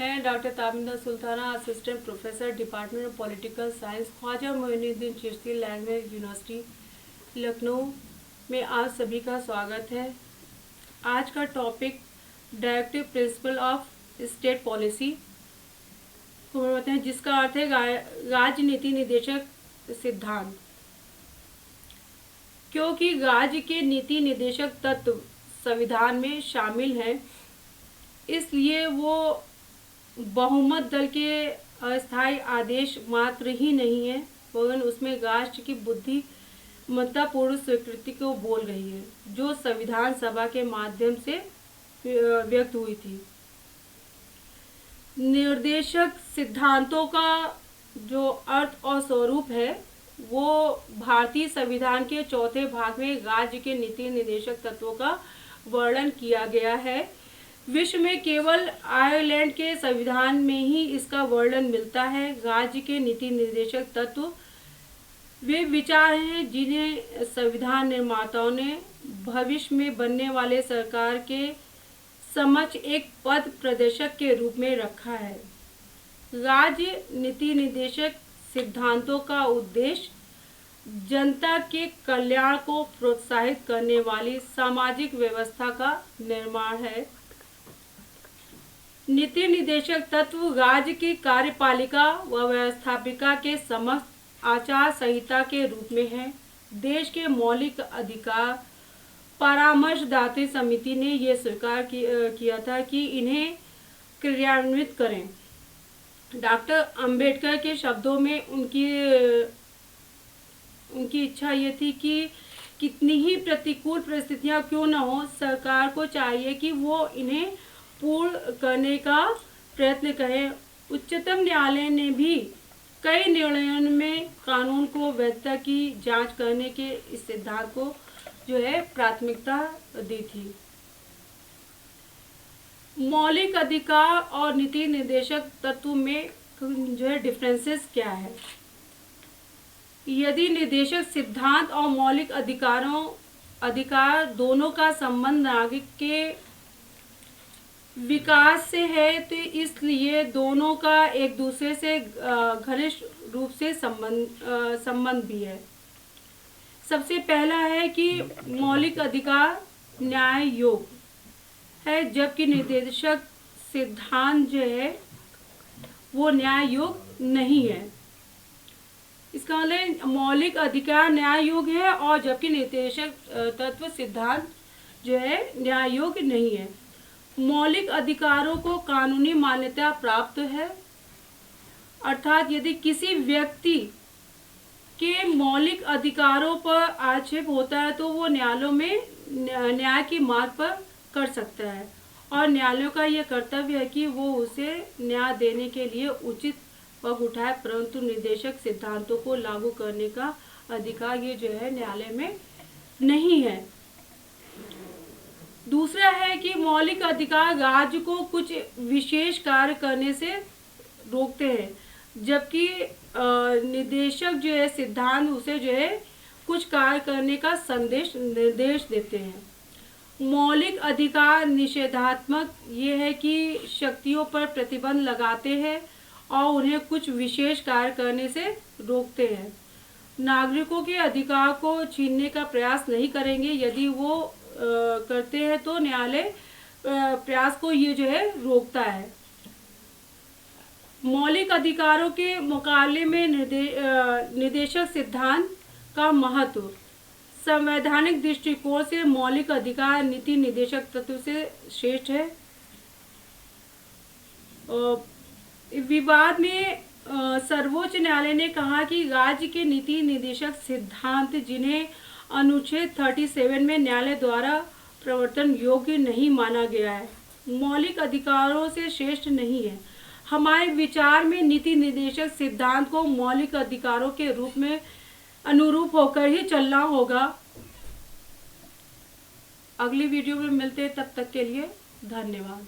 हैं doctor Tabinda Sultana, assistant professor, department of political science, Khwaja Moinuddin Chishti language university Lucknow में आप सभी का स्वागत है। आज का topic directive principle of state policy को बताते हैं, जिसका अर्थ है राजनीति निर्देशक सिद्धांत। क्योंकि राज्य के नीति निर्देशक तत्व संविधान में शामिल हैं, इसलिए वो बहुमत दल के अस्थायी आदेश मात्र ही नहीं है, वरन उसमें राष्ट्र की बुद्धिमत्तापूर्ण स्वीकृति को बोल रही है, जो संविधान सभा के माध्यम से व्यक्त हुई थी। निर्देशक सिद्धांतों का जो अर्थ और स्वरूप है, वो भारतीय संविधान के चौथे भाग में राज्य के नीति निर्देशक तत्वों का वर्णन किया गया है। विश्व में केवल आयरलैंड के संविधान में ही इसका वर्णन मिलता है। राज्य के नीति निर्देशक तत्व वे विचार हैं जिन्हें संविधान निर्माताओं ने भविष्य में बनने वाले सरकार के समक्ष एक पथ प्रदर्शक के रूप में रखा है। राज्य नीति निर्देशक सिद्धांतों का उद्देश्य जनता के कल्याण को प्रोत्साहित करने वाली सामाजिक व्यवस्था का निर्माण है। नीति निर्देशक तत्व राज्य की कार्यपालिका व व्यवस्थापिका के समक्ष आचार संहिता के रूप में है। देश के मौलिक अधिकार परामर्शदात्री समिति ने यह स्वीकार किया था कि इन्हें क्रियान्वित करें। डॉक्टर अंबेडकर के शब्दों में उनकी इच्छा ये थी कि कितनी ही प्रतिकूल परिस्थितियां क्यों न हो, सरकार को चाहिए कि वो इन्हें पूर्ण करने का प्रयत्न करें। उच्चतम न्यायालय ने भी कई निर्णयों में कानून को वैधता की जांच करने के इस सिद्धांत को जो है प्राथमिकता दी थी। मौलिक अधिकार और नीति निर्देशक तत्व में जो है डिफरेंसेस क्या है। यदि निर्देशक सिद्धांत और मौलिक अधिकार दोनों का संबंध नागरिक के विकास से है, तो इसलिए दोनों का एक दूसरे से घनिष्ठ रूप से संबंध भी है। सबसे पहला है कि मौलिक अधिकार न्याय योग्य है, जबकि निर्देशक सिद्धांत जो है वो न्याय योग्य नहीं है। इसका मतलब मौलिक अधिकार न्याय योग्य है और जबकि निर्देशक तत्व सिद्धांत जो है न्याय योग्य नहीं है। मौलिक अधिकारों को कानूनी मान्यता प्राप्त है, अर्थात यदि किसी व्यक्ति के मौलिक अधिकारों पर आक्षेप होता है तो वो न्यायालयों में न्याय की मार्ग पर कर सकता है, और न्यायालयों का यह कर्तव्य है कि वो उसे न्याय देने के लिए उचित पग उठाए, परंतु निर्देशक सिद्धांतों को लागू करने का अधिकार ये जो है न्यायालय में नहीं है। दूसरा है कि मौलिक अधिकार राज्य को कुछ विशेष कार्य करने से रोकते हैं, जबकि निर्देशक जो है सिद्धांत उसे जो है कुछ कार्य करने का निर्देश देते हैं। मौलिक अधिकार निषेधात्मक ये है कि शक्तियों पर प्रतिबंध लगाते हैं और उन्हें कुछ विशेष कार्य करने से रोकते हैं। नागरिकों के अधिकार को छीनने का प्रयास नहीं करेंगे। यदि वो करते हैं तो न्यायालय प्रयास को ये जो है रोकता है। मौलिक अधिकारों के मुकाबले में निर्देशक सिद्धांत का महत्व संवैधानिक दृष्टिकोण से मौलिक अधिकार नीति निर्देशक तत्व से श्रेष्ठ है। विवाद में सर्वोच्च न्यायालय ने कहा कि राज्य के नीति निर्देशक सिद्धांत जिन्हें अनुच्छेद 37 में न्यायालय द्वारा प्रवर्तन योग्य नहीं माना गया है, मौलिक अधिकारों से श्रेष्ठ नहीं है। हमारे विचार में नीति निर्देशक सिद्धांत को मौलिक अधिकारों के रूप में अनुरूप होकर ही चलना होगा। अगली वीडियो में मिलते हैं, तब तक के लिए धन्यवाद।